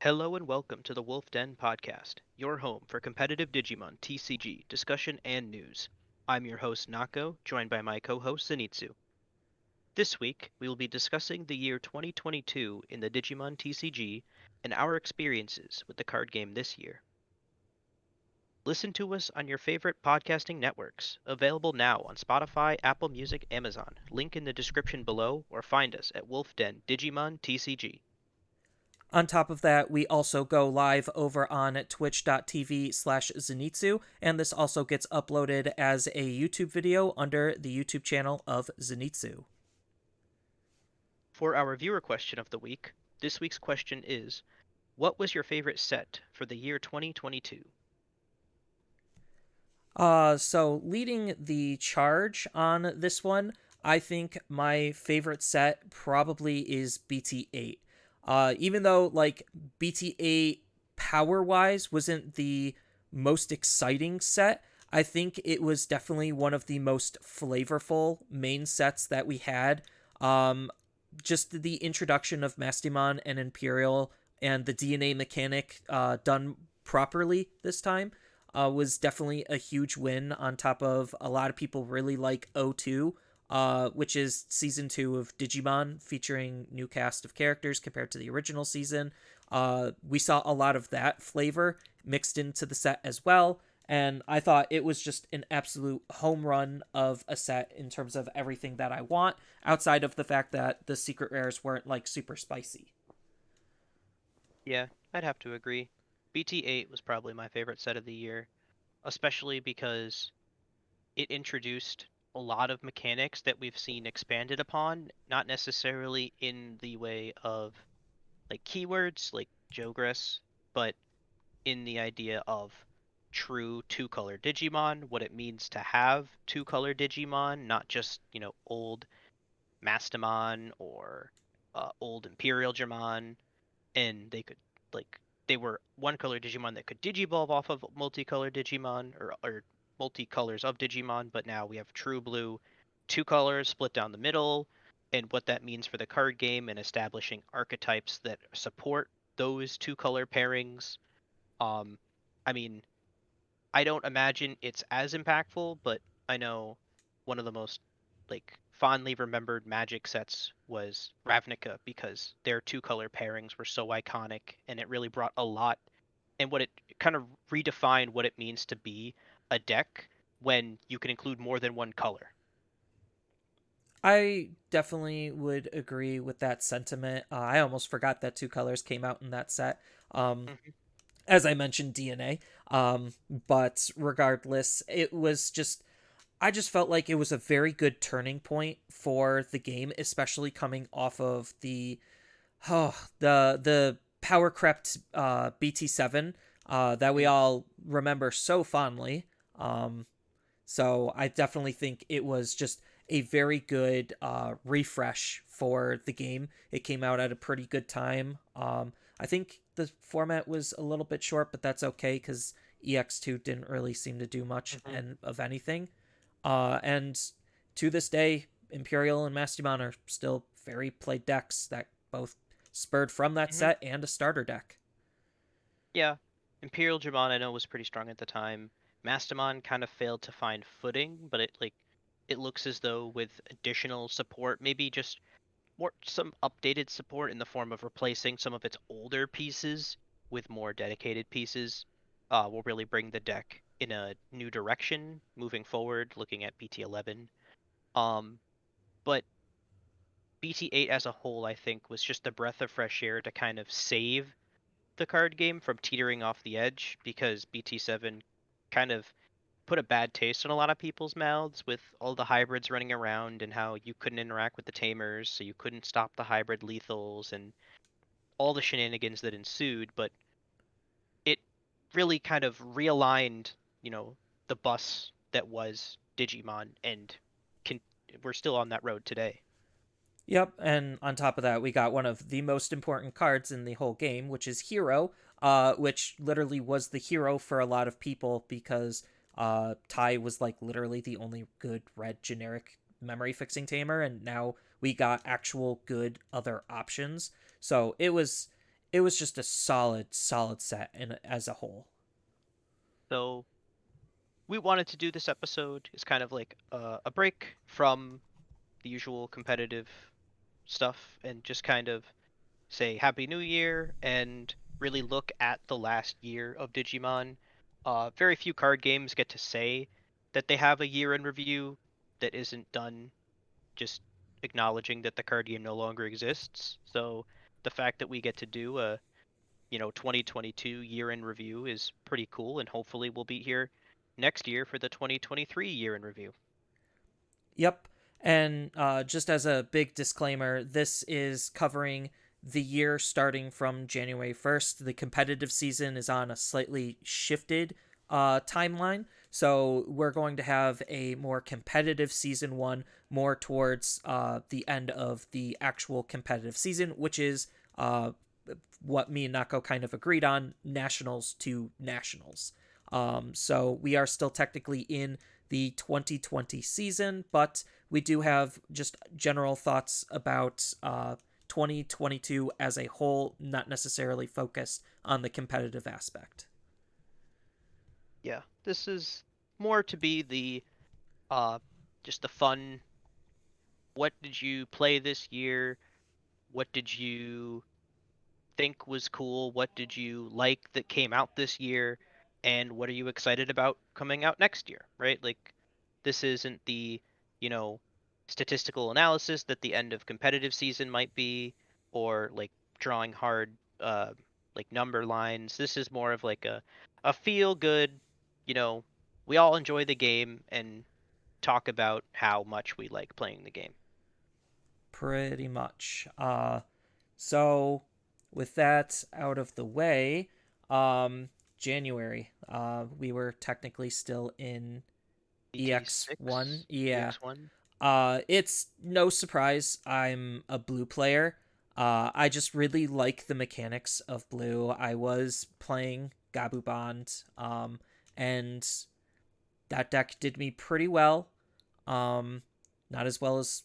Hello and welcome to the Wolf Den podcast, your home for competitive Digimon TCG discussion and news. I'm your host Naco, joined by my co-host Zenitsu. This week, we will be discussing the year 2022 in the Digimon TCG and our experiences with the card game this year. Listen to us on your favorite podcasting networks, available now on Spotify, Apple Music, Amazon. Link in the description below, or find us at Wolf Den Digimon TCG. On top of that, we also go live over on twitch.tv/Zenitsu, and this also gets uploaded as a YouTube video under the YouTube channel of Zenitsu. For our viewer question of the week, this week's question is: what was your favorite set for the year 2022? So leading the charge on this one, I think my favorite set probably is BT8. Even though like BT8 power wise wasn't the most exciting set, I think it was definitely one of the most flavorful main sets that we had. Um, just the introduction of Mastimon and Imperial and the DNA mechanic done properly this time was definitely a huge win. On top of a lot of people really like O2, which is season 2 of Digimon, featuring new cast of characters compared to the original season. We saw a lot of that flavor mixed into the set as well. And I thought it was just an absolute home run of a set in terms of everything that I want, outside of the fact that the secret rares weren't like super spicy. Yeah, I'd have to agree. BT8 was probably my favorite set of the year, especially because it introduced a lot of mechanics that we've seen expanded upon, not necessarily in the way of like keywords like Jogress, but in the idea of true two-color Digimon, what it means to have two-color Digimon, not just, old Mastamon or old Imperial Dramon, and they were one color Digimon that could Digivolve off of multicolor Digimon or multicolors of Digimon, but now we have True Blue, two colors split down the middle, and what that means for the card game and establishing archetypes that support those two color pairings. Um, I mean, I don't imagine it's as impactful, but I know one of the most fondly remembered Magic sets was Ravnica because their two color pairings were so iconic and it really brought a lot and what it kind of redefined what it means to be a deck when you can include more than one color. I definitely would agree with that sentiment. I almost forgot that two colors came out in that set. Um, Hmm. as I mentioned, DNA. But regardless, it was just I just felt like it was a very good turning point for the game, especially coming off of the power crept BT7 that we Hmm. all remember so fondly. Um, so I definitely think it was just a very good refresh for the game. It came out at a pretty good time. I think the format was a little bit short, but that's okay because EX2 didn't really seem to do much Hmm. and of anything. And to this day, Imperial and Mastimon are still very played decks that both spurred from that Hmm. set and a starter deck. Yeah, Imperial Dramon I know was pretty strong at the time. Mastamon kind of failed to find footing, but it looks as though with additional support, maybe just more some updated support in the form of replacing some of its older pieces with more dedicated pieces, will really bring the deck in a new direction moving forward. Looking at BT11, um, but BT8 as a whole, I think, was just a breath of fresh air to kind of save the card game from teetering off the edge because BT7 kind of put a bad taste in a lot of people's mouths with all the hybrids running around and how you couldn't interact with the tamers, so you couldn't stop the hybrid lethals and all the shenanigans that ensued. But it really kind of realigned, you know, the bus that was Digimon, and can, we're still on that road today. Yep, and on top of that, we got one of the most important cards in the whole game, which is Hero, which literally was the hero for a lot of people because Tai was like literally the only good red generic memory fixing tamer, and now we got actual good other options. So it was just a solid set as a whole. So we wanted to do this episode as kind of like a break from the usual competitive stuff and just kind of say Happy New Year and really look at the last year of Digimon. Very few card games get to say that they have a year in review that isn't done just acknowledging that the card game no longer exists. So the fact that we get to do a 2022 year in review is pretty cool, and hopefully we'll be here next year for the 2023 year in review. Yep. And just as a big disclaimer, this is covering the year starting from January 1st. The competitive season is on a slightly shifted timeline. So we're going to have a more competitive season one, more towards the end of the actual competitive season, which is what me and Nako kind of agreed on, nationals to nationals. So we are still technically in the 2020 season, but we do have just general thoughts about 2022 as a whole, not necessarily focused on the competitive aspect. Yeah, this is more to be the uh just the fun. What did you play this year? What did you think was cool? What did you like that came out this year? And what are you excited about coming out next year, right? Like, this isn't the, you know, statistical analysis that the end of competitive season might be, or like drawing hard, like number lines. This is more of like a feel good, you know, we all enjoy the game and talk about how much we like playing the game. Pretty much. So, with that out of the way, January, we were technically still in EX1. BT6, Yeah. EX1. It's no surprise I'm a blue player. I just really like the mechanics of blue. I was playing Gabu Bond, and that deck did me pretty well. Um, not as well as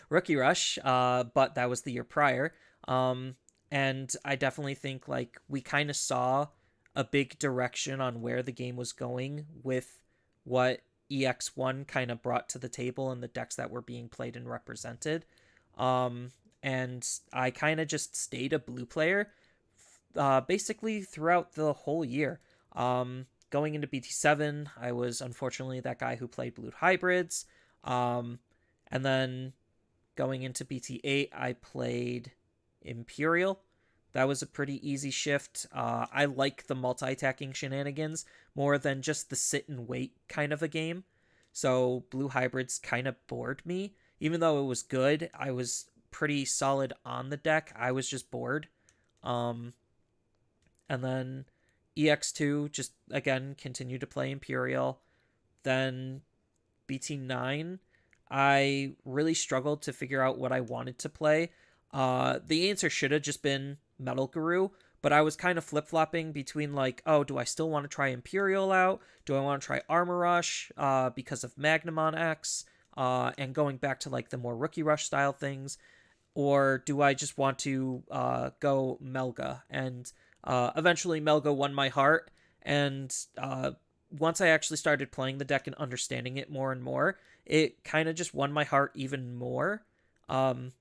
Rookie Rush, but that was the year prior. Um, and I definitely think like we kind of saw a big direction on where the game was going with what EX1 kind of brought to the table and the decks that were being played and represented. Um, and I kind of just stayed a blue player basically throughout the whole year. Going into BT7, I was unfortunately that guy who played blue hybrids. And then going into BT8, I played Imperial. That was a pretty easy shift. I like the multi-attacking shenanigans more than just the sit and wait kind of a game. So blue hybrids kind of bored me. Even though it was good, I was pretty solid on the deck. I was just bored. Um, and then EX2 just again continued to play Imperial. Then BT9, I really struggled to figure out what I wanted to play. The answer should have just been Metal Guru, but I was kind of flip flopping between like, oh, do I still want to try Imperial out? Do I want to try Armor Rush because of Magnamon X? And going back to like the more Rookie Rush style things, or do I just want to go Melga? And eventually, Melga won my heart. And once I actually started playing the deck and understanding it more and more, it kind of just won my heart even more. Um,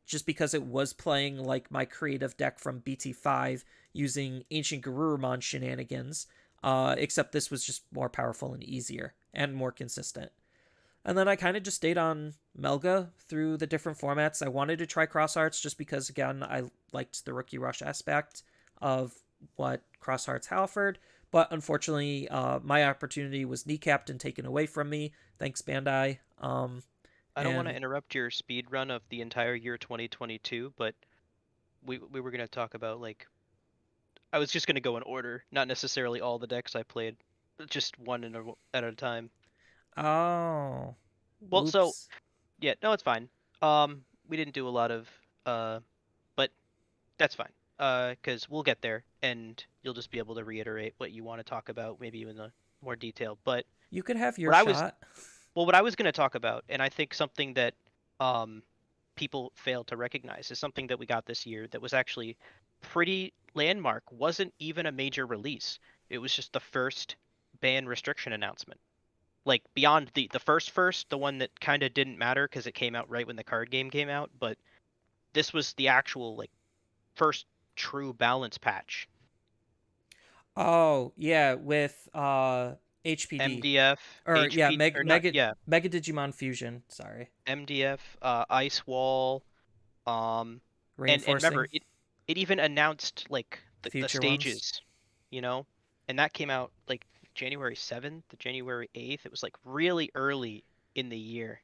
just because it was playing like my creative deck from BT5 using Ancient Garurumon shenanigans, except this was just more powerful and easier and more consistent. And then I kind of just stayed on Melga through the different formats. I wanted to try Cross Arts just because, again, I liked the Rookie Rush aspect of what Cross Arts offered. But unfortunately, my opportunity was kneecapped and taken away from me. Thanks, Bandai. I don't want to And interrupt your speed run of the entire year 2022, but we were gonna talk about like I was just gonna go in order, not necessarily all the decks I played, just one at a time. oh, Well, so whoops. yeah, no, it's fine. We didn't do a lot of but that's fine. 'Cause we'll get there, and you'll just be able to reiterate what you want to talk about, maybe even the more detail. But You could have your what I was shot. what I was gonna talk about, and I think something that um people fail to recognize is something that we got this year that was actually pretty landmark. Wasn't even a major release. It was just the first ban restriction announcement. Like beyond the first, the one that kind of didn't matter because it came out right when the card game came out, but this was the actual like first true balance patch. Oh, yeah, with HPD. MDF, Or yeah, HP or not, yeah, Mega Digimon Fusion, sorry. MDF, Ice Wall, um, and remember Reinforcing it even announced like the future ones. stages, you know, and that came out like January 7th, January 8th. It was like really early in the year,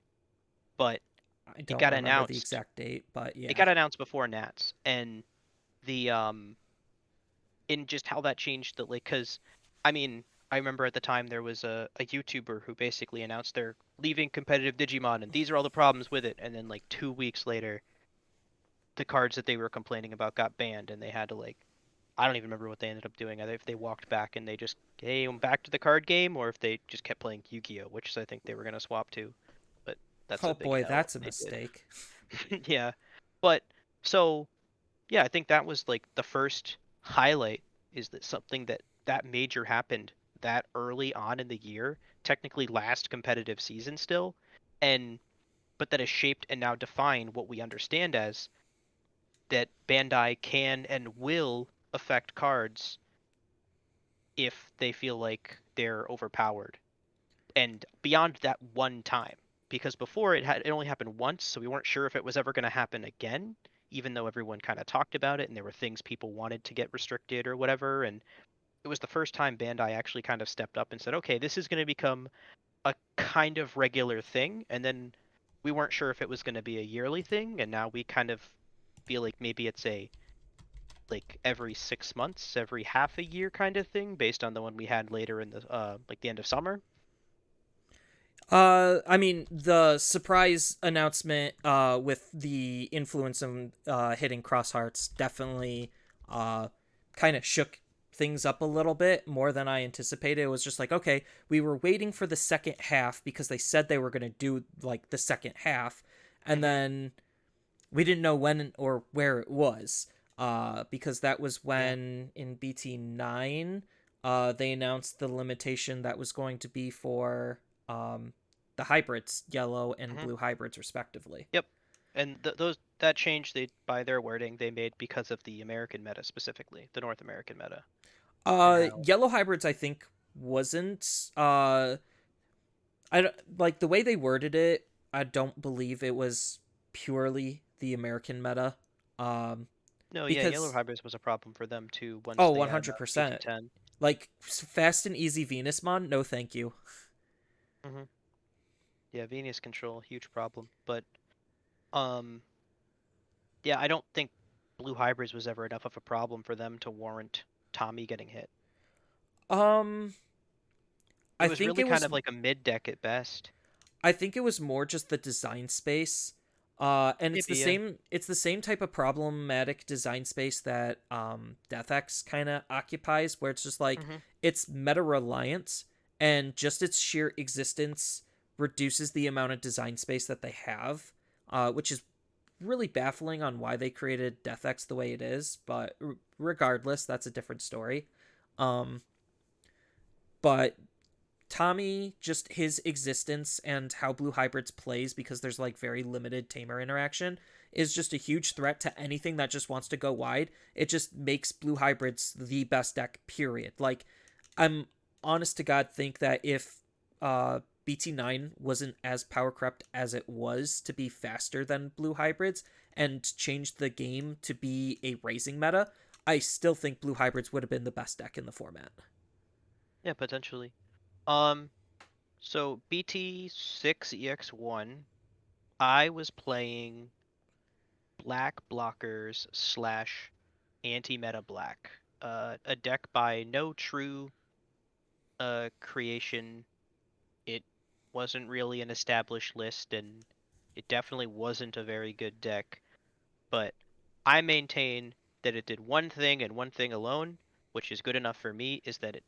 but I it don't got remember the announced. exact date, but It yeah. got announced before Nats, and the in just how that changed the like, cause I mean. I remember at the time there was a YouTuber who basically announced they're leaving competitive Digimon and these are all the problems with it. And then like 2 weeks later, the cards that they were complaining about got banned and they had to like I don't even remember what they ended up doing. Either if they walked back and they just hey I'm back to the card game, or if they just kept playing Yu-Gi-Oh, which I think they were gonna swap to. But that's Oh a big boy, L that's a if they mistake. did. Yeah, but so yeah, I think that was like the first highlight is that something that major happened that early on in the year, technically last competitive season still, and but that has shaped and now defined what we understand as that Bandai can and will affect cards if they feel like they're overpowered. And beyond that one time, because before it only happened once, so we weren't sure if it was ever going to happen again, even though everyone kind of talked about it and there were things people wanted to get restricted or whatever. And it was the first time Bandai actually kind of stepped up and said, okay, this is going to become a kind of regular thing. And then we weren't sure if it was going to be a yearly thing, and now we kind of feel like maybe it's a like every 6 months, every half a year kind of thing, based on the one we had later in the like the end of summer. I mean, the surprise announcement with the influence of hitting cross hearts definitely kind of shook things up a little bit more than I anticipated. It was just like, okay, we were waiting for the second half because they said they were going to do like the second half, and Hmm. then we didn't know when or where it was. Because that was Yeah. when in BT9 they announced the limitation that was going to be for the hybrids, yellow and Hmm. blue hybrids, respectively. Yep. And those that change they by their wording they made because of the American meta specifically, the North American meta, and how. Yellow hybrids, I think, wasn't. I don't, like the way they worded it. I don't believe it was purely the American meta. Um, No, yeah, Yellow because Hybrids was a problem for them too once oh, they had 100%. BT10. Like fast and easy Venusmon, no thank you. Hmm. Yeah, Venus control, huge problem. But um, yeah, I don't think Blue Hybrids was ever enough of a problem for them to warrant Tommy getting hit. Um, It I was think really it kind was of like a mid deck at best. I think it was more just the design space. And it's the Maybe, yeah. same type of problematic design space that Death X kind of occupies, where it's just like Hmm. it's meta reliance and just its sheer existence reduces the amount of design space that they have, which is really baffling on why they created Death X the way it is. But regardless, that's a different story. Um, but Tommy, just his existence and how Blue Hybrids plays because there's like very limited tamer interaction is just a huge threat to anything that just wants to go wide. It just makes Blue Hybrids the best deck, period. Like, I'm honest to God think that if BT9 wasn't as power crept as it was to be faster than Blue Hybrids and changed the game to be a raising meta, I still think Blue Hybrids would have been the best deck in the format. Yeah, potentially. Um, so BT6 EX1, I was playing black blockers slash anti-meta black. A deck by no true creation. It wasn't really an established list, and it definitely wasn't a very good deck. But I maintain that it did one thing and one thing alone, which is good enough for me, is that it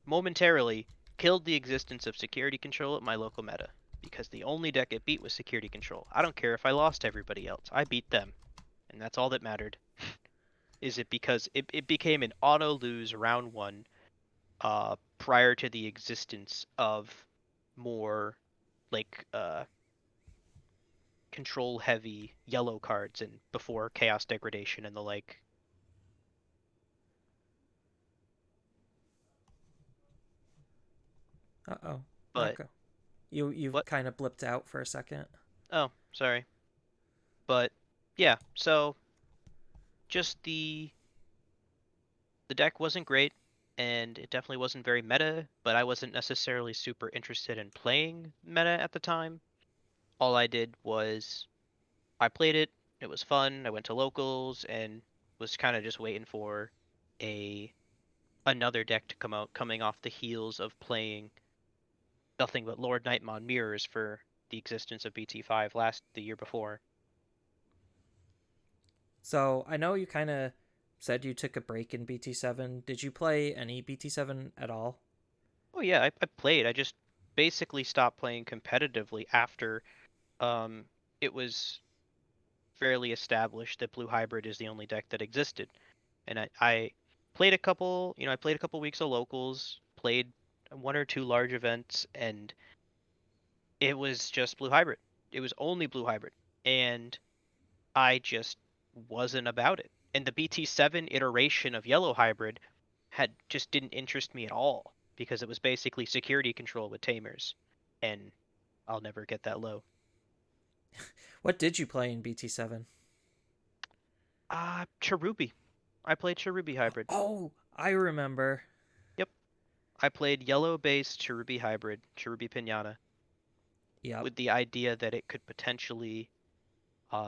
momentarily killed the existence of security control at my local meta. Because the only deck it beat was security control. I don't care if I lost to everybody else. I beat them, and that's all that mattered. is it because it became an auto lose round one prior to the existence of more like control heavy yellow cards and before chaos degradation and the like. Uh-oh. But Nako. You what? kind of blipped out for a second. Oh, sorry. But yeah, so just the deck wasn't great and it definitely wasn't very meta, but I wasn't necessarily super interested in playing meta at the time. All I did was I played it, it was fun, I went to locals and was kind of just waiting for a another deck to come out coming off the heels of playing nothing but Lord Nightmon mirrors for the existence of BT5 the year before. So I know you kind of said you took a break in BT7. Did you play any BT7 at all? Oh yeah, I played. I just basically stopped playing competitively after um it was fairly established that Blue Hybrid is the only deck that existed. And I played a couple, I played a couple weeks of locals, played one or two large events, and it was just Blue Hybrid. It was only Blue Hybrid. And I just wasn't about it. And the BT7 iteration of Yellow Hybrid had just didn't interest me at all because it was basically security control with tamers. And I'll never get that low. What did you play in BT7? Cherubi. I played Cherubi Hybrid. Oh, I remember. Yep. I played yellow based Cherubi Hybrid, Cherubi Pinata, Yep, with the idea that it could potentially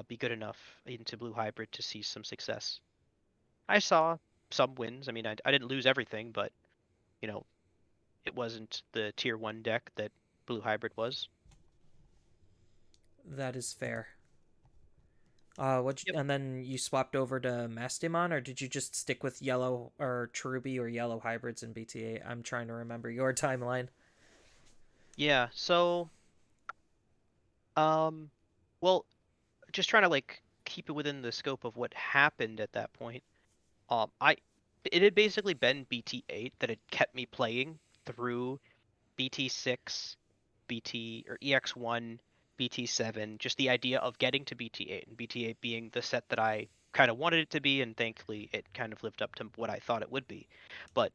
be good enough into Blue Hybrid to see some success. I saw some wins. I mean, I didn't lose everything, but, you know, it wasn't the tier 1 deck that Blue Hybrid was. that is fair. Yep. And then you swapped over to Mastimon, or did you just stick with yellow or Cherubi or yellow hybrids in BT8? I'm trying to remember your timeline. Yeah, so, um, well, just trying to, like, keep it within the scope of what happened at that point. I it had basically been BT8 that had kept me playing through BT6, BT or EX1, BT7, just the idea of getting to BT8 and BT8 being the set that I kind of wanted it to be, and thankfully it kind of lived up to what I thought it would be. But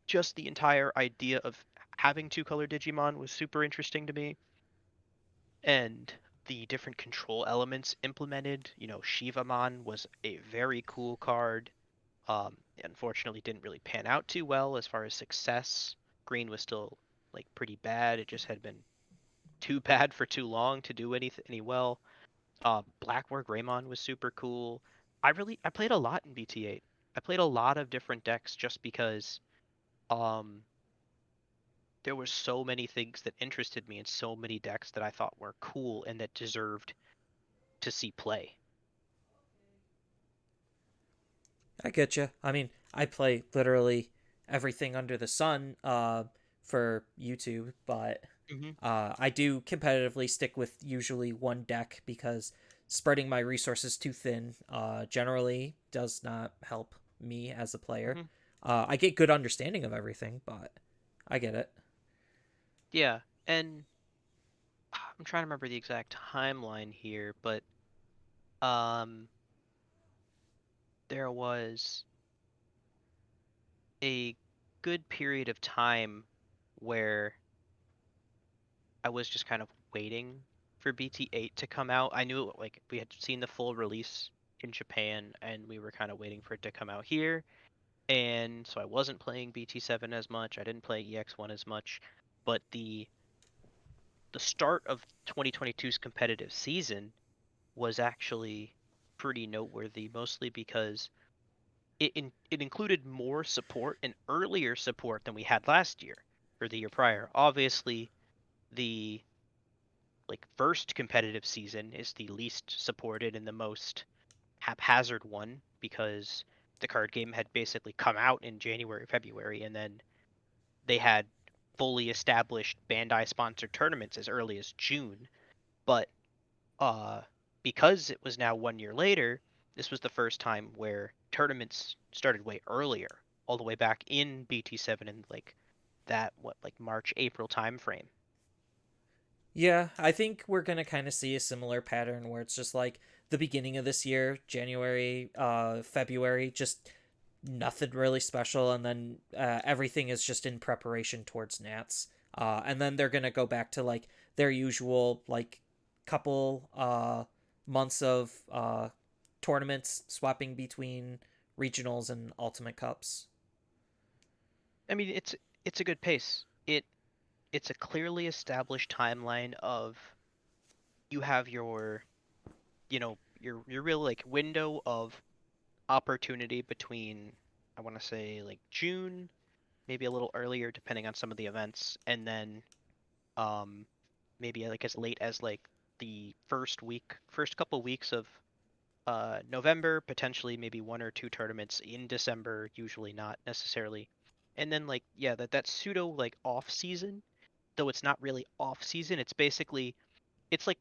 just the entire idea of having two color Digimon was super interesting to me, and the different control elements implemented. Shivamon was a very cool card. Unfortunately, didn't really pan out too well as far as success. Green was still like pretty bad. It just had been too bad for too long to do any well. Black War Greymon was super cool. I played a lot in BT8. I played a lot of different decks just because um there were so many things that interested me and so many decks that I thought were cool and that deserved to see play. I get you. I mean, I play literally everything under the sun for YouTube, but Hmm. I do competitively stick with usually one deck because spreading my resources too thin generally does not help me as a player. Hmm. I get good understanding of everything, but I get it. Yeah, and I'm trying to remember the exact timeline here, but um there was a good period of time where I was just kind of waiting for BT8 to come out. I knew like we had seen the full release in Japan and we were kind of waiting for it to come out here. And so I wasn't playing BT7 as much. I didn't play EX1 as much, but the start of 2022's competitive season was actually pretty noteworthy, mostly because it included more support and earlier support than we had last year or the year prior. Obviously, the like first competitive season is the least supported and the most haphazard one because the card game had basically come out in January, February, and then they had fully established Bandai sponsored tournaments as early as June. But uh because it was now 1 year later, this was the first time where tournaments started way earlier, all the way back in BT7 in like that what like March April time frame. Yeah, I think we're gonna kind of see a similar pattern where it's just like the beginning of this year, January, February, just nothing really special, and then everything is just in preparation towards Nats. And then they're gonna go back to like their usual like couple months of tournaments, swapping between regionals and ultimate cups. I mean, it's a good pace. It's a clearly established timeline of you have your your real like window of opportunity between I want to say like June, maybe a little earlier depending on some of the events, and then um maybe like as late as like the first couple weeks of November, potentially maybe one or two tournaments in December, usually not necessarily. And then like yeah, that pseudo like off season, though it's not really off season, it's like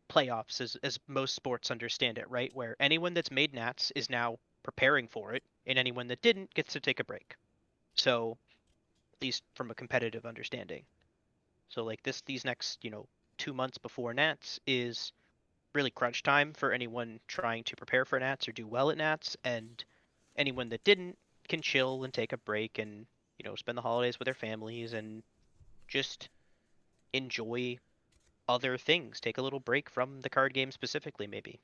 playoffs as most sports understand it, right? Where anyone that's made Nats is now preparing for it, and anyone that didn't gets to take a break. So at least from a competitive understanding. So like these next 2 months before Nats is really crunch time for anyone trying to prepare for Nats or do well at Nats, and anyone that didn't can chill and take a break and spend the holidays with their families and just enjoy other things. Take a little break from the card game specifically, maybe.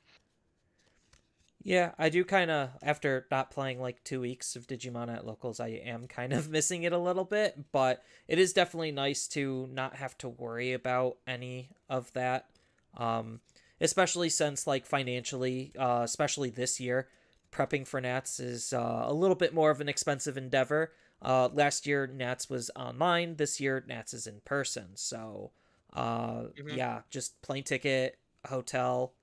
Yeah, I do kind of, after not playing like 2 weeks of Digimon at locals, I am kind of missing it a little bit, but it is definitely nice to not have to worry about any of that. Um, Especially since, like, financially, especially this year, prepping for Nats is a little bit more of an expensive endeavor. Last year, Nats was online. This year, Nats is in person. So, Hmm. yeah, just plane ticket, hotel,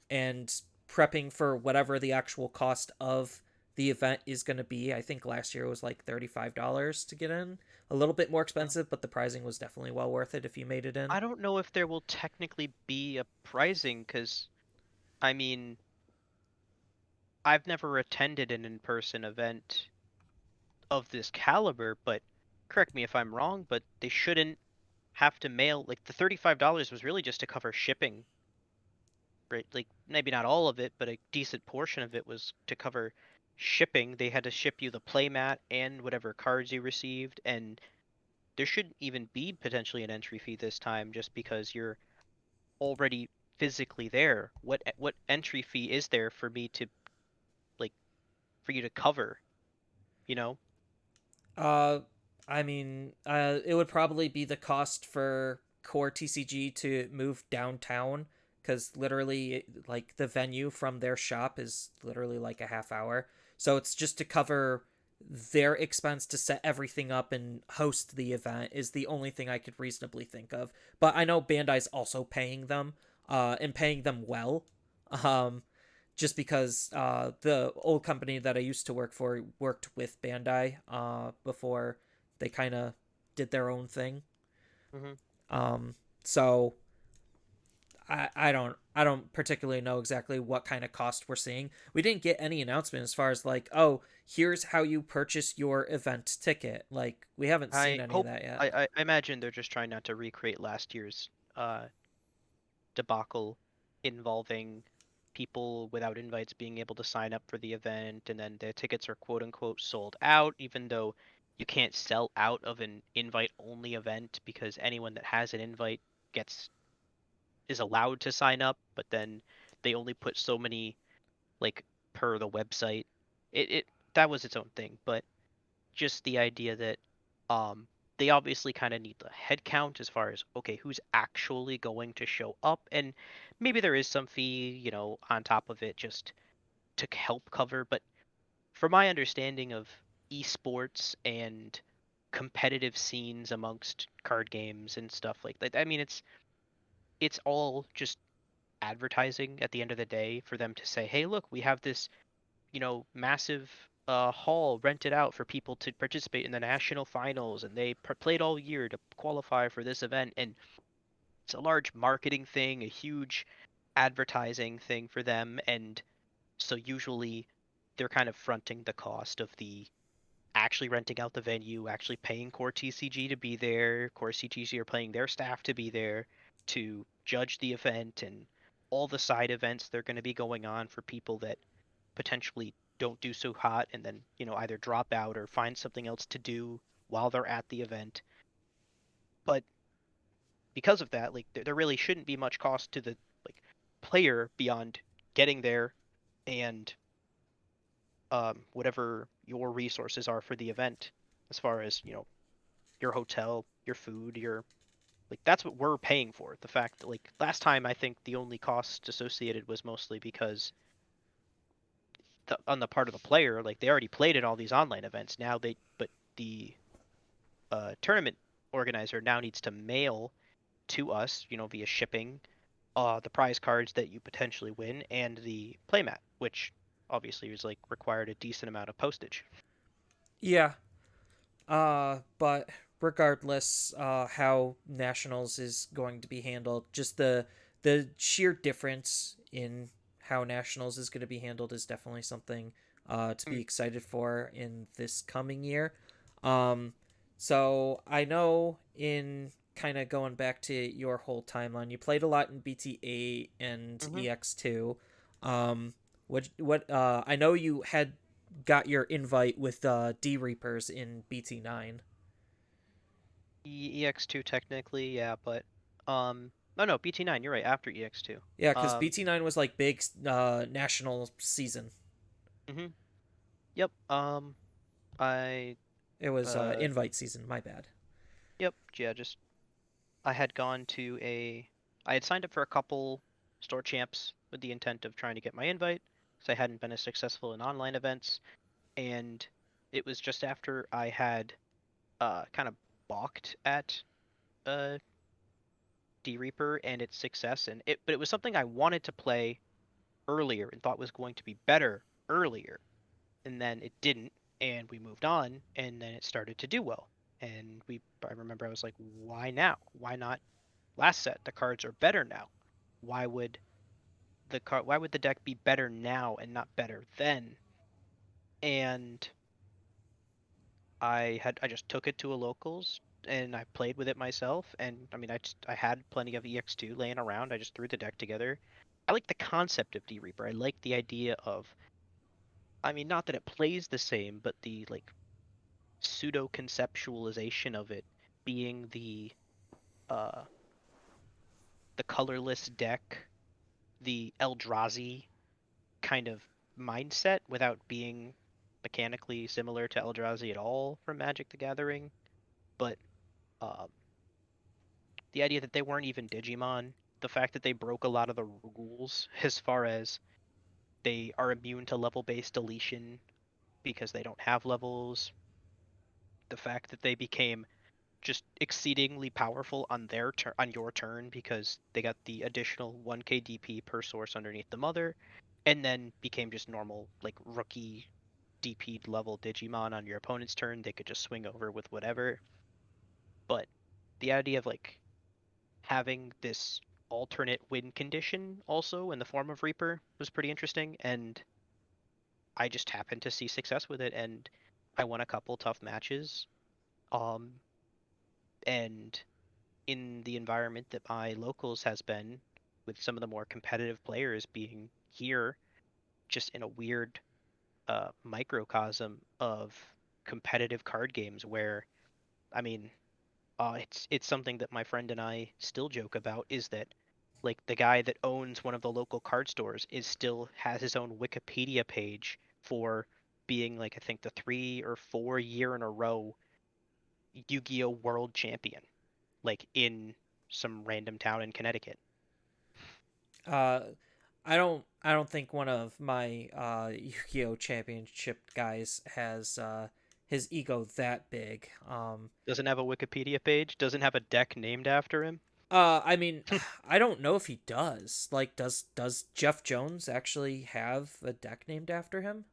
and prepping for whatever the actual cost of the event is going to be. I think last year was like $35 to get in. A little bit more expensive, but the pricing was definitely well worth it if you made it in. I don't know if there will technically be a pricing because I mean I've never attended an in-person event of this caliber, but correct me if I'm wrong, but they shouldn't have to mail like the $35 was really just to cover shipping, right? Like maybe not all of it, but a decent portion of it was to cover shipping. They had to ship you the playmat and whatever cards you received, and there shouldn't even be potentially an entry fee this time just because you're already physically there. What entry fee is there for me to like for you to cover, you know? Uh, I mean, it would probably be the cost for core TCG to move downtown because literally, like, the venue from their shop is literally like a half hour. So it's just to cover their expense to set everything up and host the event is the only thing I could reasonably think of. But I know Bandai's also paying them, and paying them well. Um, just because the old company that I used to work for worked with Bandai before they kind of did their own thing. Hmm. Um, so I don't particularly know exactly what kind of cost we're seeing. We didn't get any announcement as far as like, oh, here's how you purchase your event ticket. Like, we haven't seen I any of hope that yet. I imagine they're just trying not to recreate last year's uh debacle involving people without invites being able to sign up for the event and then their tickets are quote unquote sold out even though you can't sell out of an invite only event because anyone that has an invite gets is allowed to sign up, but then they only put so many like per the website. It that was its own thing, but just the idea that um they obviously kind of need the head count as far as okay who's actually going to show up, and maybe there is some fee on top of it just to help cover, but from my understanding of esports and competitive scenes amongst card games and stuff like that, I mean it's all just advertising at the end of the day for them to say, hey look, we have this massive hall rented out for people to participate in the national finals, and they played all year to qualify for this event. And it's a large marketing thing, a huge advertising thing for them. And so usually they're kind of fronting the cost of the actually renting out the venue, actually paying core TCG to be there. Core TCG are paying their staff to be there to judge the event and all the side events they're going to be going on for people that potentially don't do so hot and then, either drop out or find something else to do while they're at the event. But because of that, like there really shouldn't be much cost to the like player beyond getting there and whatever your resources are for the event as far as, your hotel, your food, your like that's what we're paying for. The fact that like last time I think the only cost associated was mostly because on the part of the player, like they already played in all these online events. Now but the tournament organizer now needs to mail to us, via shipping, the prize cards that you potentially win and the playmat, which obviously is like required a decent amount of postage. Yeah. But regardless, how nationals is going to be handled, just the sheer difference in how nationals is going to be handled is definitely something to be Mm. excited for in this coming year. Um, so I know in kind of going back to your whole timeline, you played a lot in BT8 and Mm-hmm. EX2. Um, what I know you had got your invite with D Reapers in BT9. EX2 technically, yeah, but oh no, BT9, you're right, after EX2. Yeah, because Um, BT9 was like big national season. mhm. Yep. I It was uh invite season. My bad. yep, yeah, just I had gone to I had signed up for a couple store champs with the intent of trying to get my invite because I hadn't been as successful in online events, and it was just after I had kind of balked at uh D Reaper and its success, but it was something I wanted to play earlier and thought was going to be better earlier, and then it didn't, and we moved on, and then it started to do well. And I remember I was like, why now? Why not last set? The cards are better now. Why would why would the deck be better now and not better then? And I just took it to a locals and I played with it myself. And I mean, I had plenty of EX2 laying around. I just threw the deck together. I like the concept of D Reaper. I like the idea of, I mean, not that it plays the same, but the like pseudo conceptualization of it being uh the colorless deck, the Eldrazi kind of mindset without being mechanically similar to Eldrazi at all from Magic the Gathering, but um, the idea that they weren't even Digimon, the fact that they broke a lot of the rules as far as they are immune to level based deletion because they don't have levels, the fact that they became just exceedingly powerful on on your turn because they got the additional 1k DP per source underneath the mother, and then became just normal like rookie DP level Digimon on your opponent's turn. They could just swing over with whatever. But the idea of like having this alternate win condition also in the form of Reaper was pretty interesting, and I just happened to see success with it, and I won a couple tough matches. Um, and in the environment that my locals has been, with some of the more competitive players being here, just in a weird microcosm of competitive card games where, I mean, it's something that my friend and I still joke about is that like the guy that owns one of the local card stores is still has his own Wikipedia page for being like I think the 3 or 4 year in a row Yu-Gi-Oh World Champion, like in some random town in Connecticut. Uh, I don't think one of my Yu-Gi-Oh championship guys has his ego that big. Doesn't have a Wikipedia page, doesn't have a deck named after him. I mean, I don't know if he does. Like, does Jeff Jones actually have a deck named after him?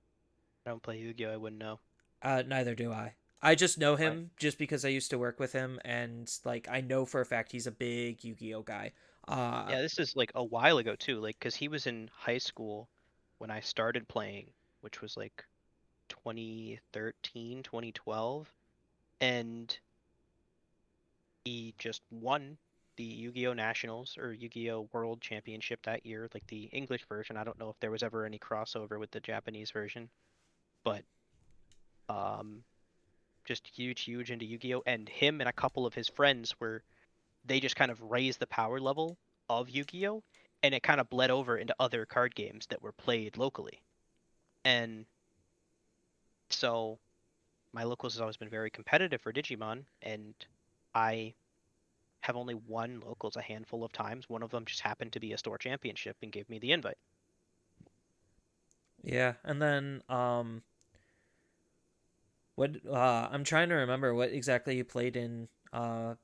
I don't play Yu-Gi-Oh, I wouldn't know. Neither do I. I just know Right. him just because I used to work with him, and like I know for a fact he's a big Yu-Gi-Oh guy. Uh, Yeah, this is like a while ago too, like because he was in high school when I started playing. which was like 2013, 2012, and he just won the Yu-Gi-Oh! Nationals or Yu-Gi-Oh! World Championship that year, like the English version. I don't know if there was ever any crossover with the Japanese version, but um, just huge into Yu-Gi-Oh! And him and a couple of his friends were they just kind of raised the power level of Yu-Gi-Oh! And it kind of bled over into other card games that were played locally. And so my locals has always been very competitive for Digimon, and I have only won locals a handful of times. One of them just happened to be a store championship and gave me the invite. Yeah, and then what I'm trying to remember what exactly you played in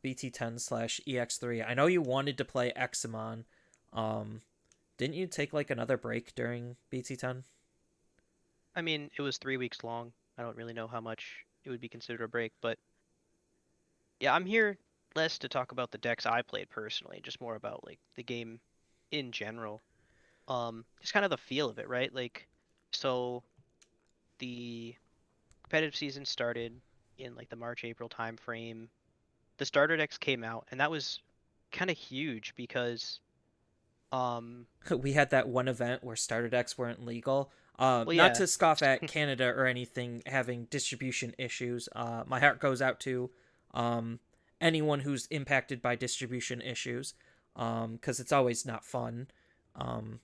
BT10 slash EX3. I know you wanted to play Examon. Um, didn't you take like another break during BT10? I mean, it was 3 weeks long. I don't really know how much it would be considered a break, but yeah, I'm here less to talk about the decks I played personally, just more about like the game in general. Just kind of the feel of it, right? Like, so the competitive season started in like the March April time frame. The starter decks came out, and that was kind of huge because um We had that one event where starter decks weren't legal. well Not yeah. to scoff at Canada or anything having distribution issues. My heart goes out to um, anyone who's impacted by distribution issues because it's always not fun. Um,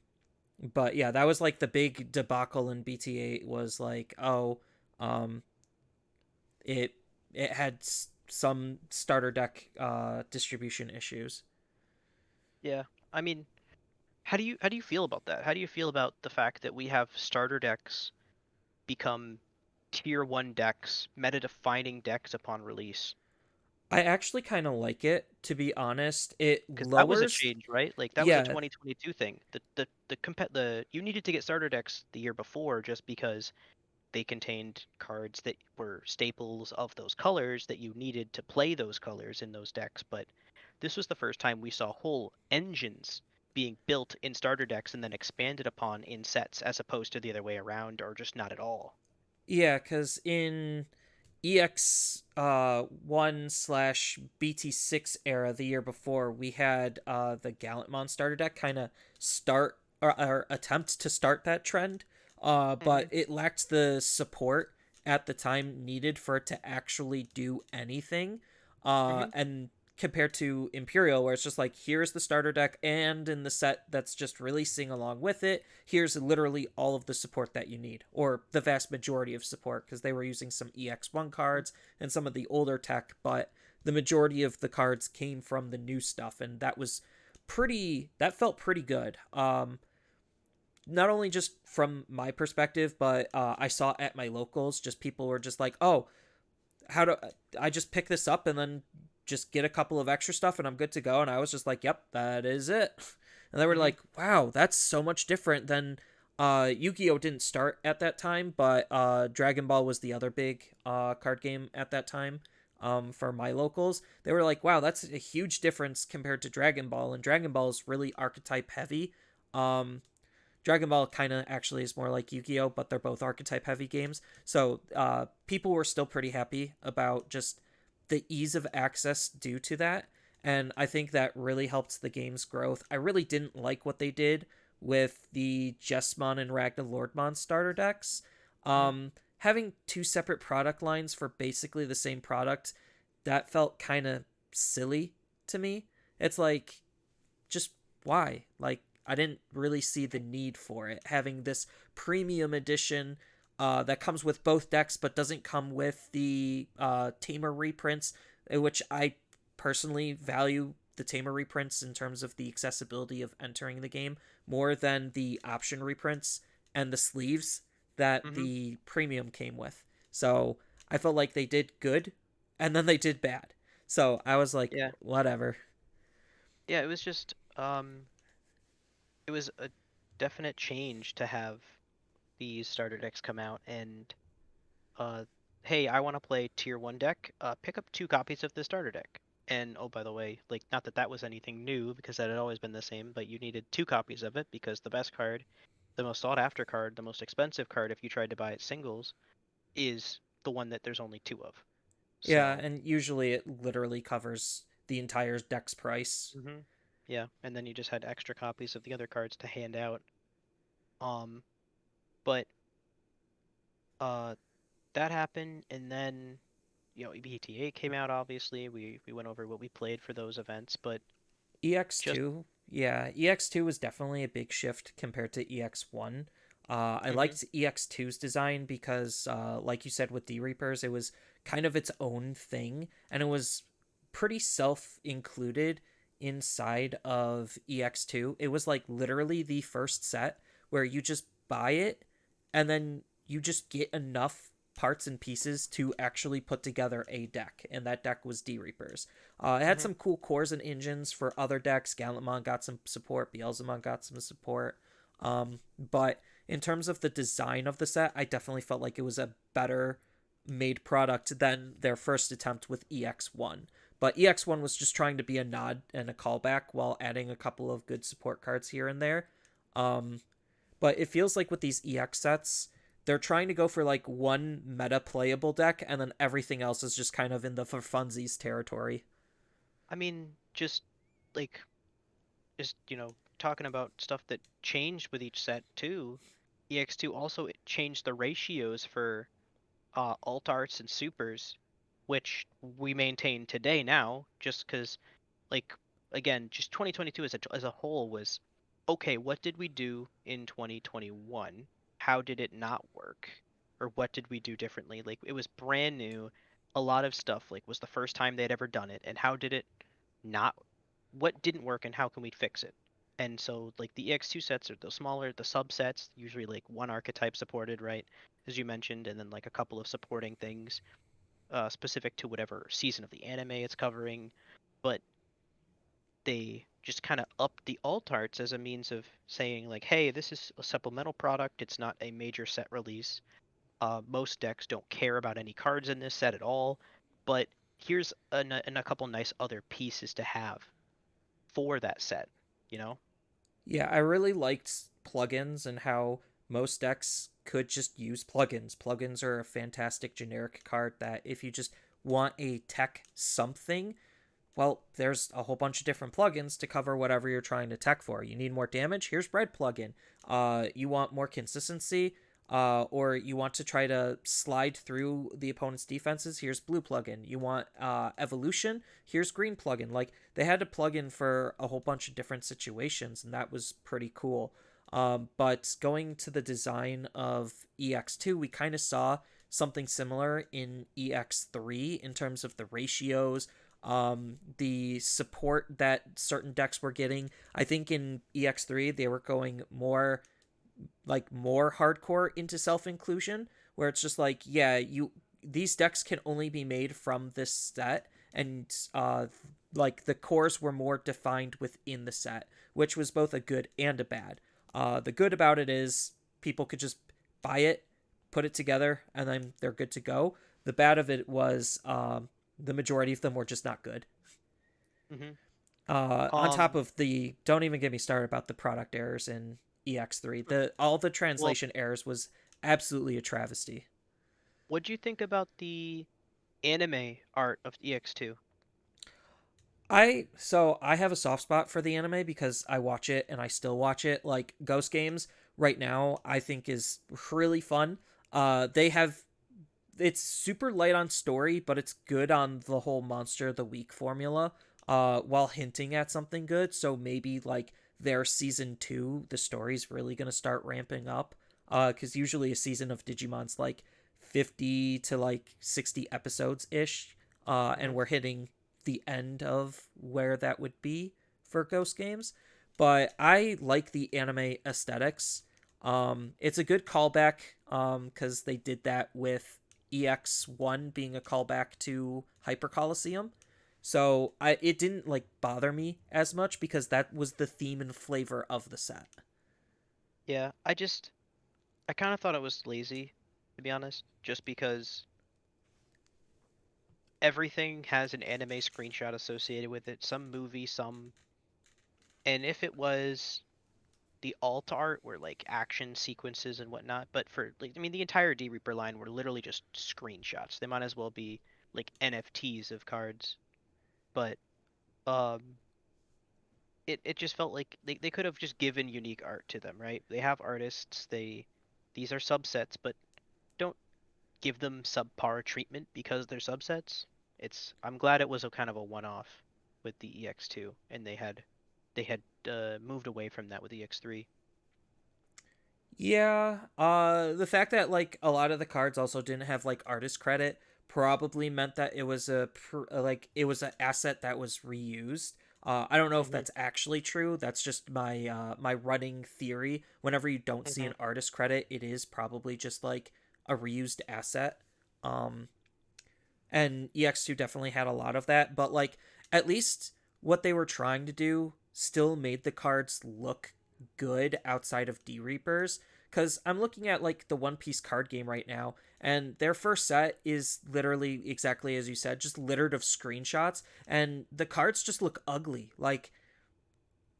but yeah, that was like the big debacle in BT8 was like, oh, um, it it had some starter deck distribution issues. Yeah. I mean, how do you feel about that? How do you feel about the fact that we have starter decks become tier 1 decks, meta defining decks upon release? I actually kind of like it, to be honest. It Because that was a lowers, change, right? Like that was a yeah, 2022 thing. The you needed to get starter decks the year before just because they contained cards that were staples of those colors that you needed to play those colors in those decks. But this was the first time we saw whole engines being built in starter decks and then expanded upon in sets, as opposed to the other way around, or just not at all. yeah, because in EX one slash BT6 era the year before, we had the Gallantmon starter deck kind of start or attempt to start that trend, but Hmm. it lacked the support at the time needed for it to actually do anything. Hmm. And compared to Imperial, where it's just like, here's the starter deck, and in the set that's just releasing along with it, here's literally all of the support that you need, or the vast majority of support, because they were using some EX1 cards and some of the older tech, but the majority of the cards came from the new stuff, and that felt pretty good. Not only just from my perspective, but I saw at my locals, just people were just like, oh, how do I just pick this up and then just get a couple of extra stuff and I'm good to go? And I was just like, yep, that is it. And they were Hmm. like, wow, that's so much different than Yu-Gi-Oh didn't start at that time, but Dragon Ball was the other big card game at that time. For my locals, they were like, wow, that's a huge difference compared to Dragon Ball, and Dragon Ball is really archetype heavy. Um, Dragon Ball kind of actually is more like Yu-Gi-Oh, but they're both archetype heavy games. So people were still pretty happy about just the ease of access due to that, and I think that really helped the game's growth. I really didn't like what they did with the Jesmon and Ragnar Lordmon starter decks. Hmm. Having two separate product lines for basically the same product, that felt kind of silly to me. It's like, just why? Like, I didn't really see the need for it. Having this premium edition that comes with both decks but doesn't come with the Tamer reprints, which I personally value the Tamer reprints in terms of the accessibility of entering the game more than the option reprints and the sleeves that Hmm. the premium came with. So I felt like they did good and then they did bad. So I was like, Yeah. whatever. Yeah, it was just it was a definite change to have these starter decks come out and uh hey, I want to play tier 1 deck. Pick up 2 copies of the starter deck. And oh, by the way, like not that that was anything new because that had always been the same, but you needed 2 copies of it because the best card the most sought after card, the most expensive card if you tried to buy it singles, is the one that there's only two of. Yeah, So, and usually it literally covers the entire deck's price. yeah, and then you just had extra copies of the other cards to hand out. Um, but uh, that happened, and then BTA came out. Obviously, we went over what we played for those events, but just EX2, yeah, EX2 was definitely a big shift compared to EX1. I hmm liked EX2's design because, like you said, with D Reapers, it was kind of its own thing, and it was pretty self included inside of EX2. It was like literally the first set where you just buy it and then you just get enough parts and pieces to actually put together a deck, and that deck was D Reapers. It had hmm some cool cores and engines for other decks. Gallantmon got some support. Beelzemon got some support. But in terms of the design of the set, I definitely felt like it was a better made product than their first attempt with EX1. But EX1 was just trying to be a nod and a callback while adding a couple of good support cards here and there. Um, but it feels like with these EX sets, they're trying to go for like one meta playable deck, and then everything else is just kind of in the for funsies territory. I mean, like just talking about stuff that changed with each set too. EX2 also changed the ratios for alt arts and supers, which we maintain today now, just because like again, just 2022 as a whole was okay. What did we do in 2021? How did it not work, or what did we do differently? Like it was brand new. A lot of stuff like was the first time they'd ever done it, and how did it not? What didn't work, and how can we fix it? And so like the EX2 sets are the smaller, the subsets, usually like one archetype supported, right? As you mentioned, and then like a couple of supporting things specific to whatever season of the anime it's covering. But they just kind of upped the alt arts as a means of saying like, hey, this is a supplemental product. It's not a major set release. Most decks don't care about any cards in this set at all, but here's a couple nice other pieces to have for that set. You know? Yeah, I really liked plugins and how most decks could just use plugins. Plugins are a fantastic generic card that if you just want a tech something, well, there's a whole bunch of different plugins to cover whatever you're trying to tech for. You need more damage? Here's Red plugin. You want more consistency? Or you want to try to slide through the opponent's defenses? Here's Blue plugin. You want evolution? Here's Green plugin. Like they had to plug in for a whole bunch of different situations, and that was pretty cool. But going to the design of EX2, we kind of saw something similar in EX3 in terms of the ratios, the support that certain decks were getting. I think in EX3 they were going more hardcore into self-inclusion, where it's just like, yeah, you these decks can only be made from this set, and like the cores were more defined within the set, which was both a good and a bad. The good about it is people could just buy it, put it together, and then they're good to go. The bad of it was the majority of them were just not good. hmm On top Um. of the, don't even get me started about the product errors in EX3. The all the Well, translation errors was absolutely a travesty. what do you think about the anime art of EX2? I have a soft spot for the anime because I watch it and I still watch it. Like Ghost Games right now, I think is really fun. They have it's super light on story, but it's good on the whole monster of the week formula, while hinting at something good. So maybe like their season 2, the story's really gonna start ramping up. Because usually a season of Digimon's like 50 to like 60 episodes ish. And hmm we're hitting the end of where that would be for Ghost Games. But I like the anime aesthetics. It's a good callback because they did that with EX1 being a callback to Hyper Coliseum. So it didn't like bother me as much because that was the theme and flavor of the set. Yeah, I kind of thought it was lazy, to be honest, just because everything has an anime screenshot associated with it, some movie, some, and if it was the alt art were like action sequences and whatnot, but for like I mean the entire D Reaper line were literally just screenshots. They might as well be like NFTs of cards. But um it just felt like they could have just given unique art to them, right? They have artists, these are subsets, but don't give them subpar treatment because they're subsets. I'm glad it was a kind of a one-off with the EX2, and they had moved away from that with EX3. Yeah, the fact that like a lot of the cards also didn't have like artist credit probably meant that it was like it was an asset that was reused. I don't know if Hmm. that's actually true. That's just my running theory. Whenever you don't see Hmm. an artist credit, it is probably just like a reused asset. Um, and EX2 definitely had a lot of that, but like at least what they were trying to do still made the cards look good outside of D Reapers. Because I'm looking at like the One Piece card game right now, and their first set is literally exactly as you said, just littered of screenshots, and the cards just look ugly. Like